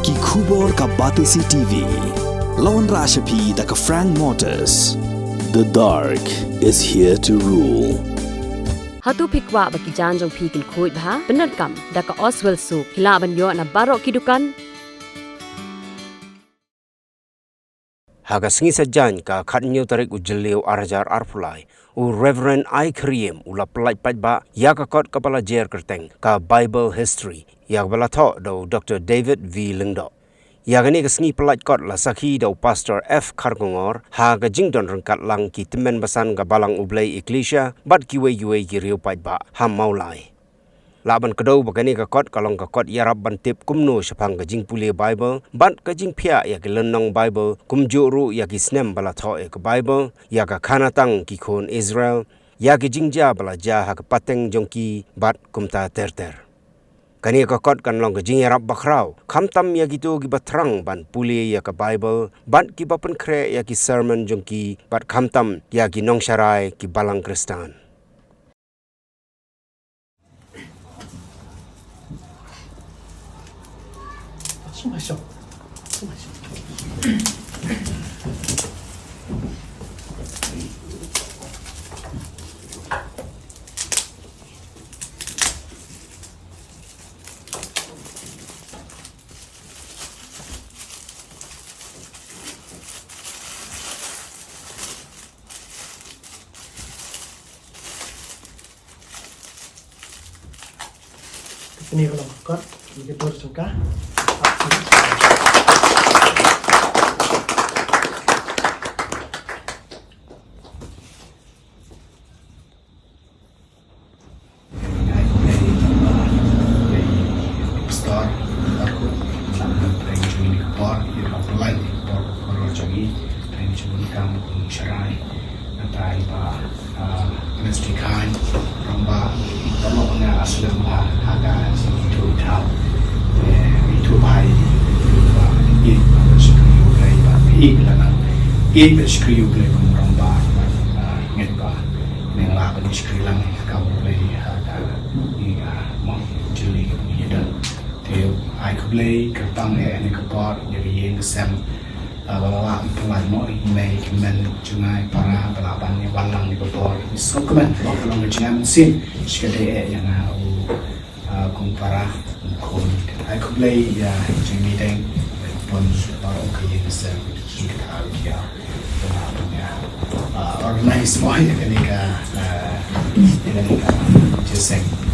ki khubor ka Batisi TV. Lawan Rashapi da ka Frank Motors. The dark is here to rule. Hatu pikwa bagi janjong pikin kuit bah benar kam da ka Oswell su hila banyo na barok kidukan. Haga sengi sajan ka khatnyo tarik ujeleu arajar arpulai u Reverend I Kriem ula pelai pajba ya ka kot kepala jer kerteng ka Bible history ya bala tho do Dr. David V Lengdo ya gani ka sengi pelai kot la sakhi do Pastor F Kargongor ha ga jingdon rengkat lang ki temen basan ga balang ublai iglesia bat kiwe yue ki riu pajba ha maulai laban kedau bagani ka kot kalong ka kot yarab bantip kumno Shaphang ka jing puli Bible bat ka jing phia ya ki lenong Bible kumjuru ya ki snem bala tho e ka Bible ya ka khanatang ki khon Israel ya ki jingja bala ja ha ka pateng jongki bat kumta terter kani ka kot kan long ka jing yarab bakrau khamtam ya gitu ki batrang ban puli ya ka Bible bat ki bapen kre ya ki sermon jongki bat khamtam ya ki nongsharai ki balang Kristan. Masuk. Ini kalau kot, ini bersuka. It screw play from Romba, Nedba, Nela, and screw lang, Cowboy, Monk, Julie, Yedon, Tail, I could play, Kertang, and a pot, Yeri, the Sam, Bala, Polite, Mo, make men, Junai, Para, Balaban, Walang, Nipopor, so command, walk along the jam, sin, Skade, Yana, Kumpara, I could play, Jimmy Dang, Bones, Baroka, the Sam, organize more in America, just saying.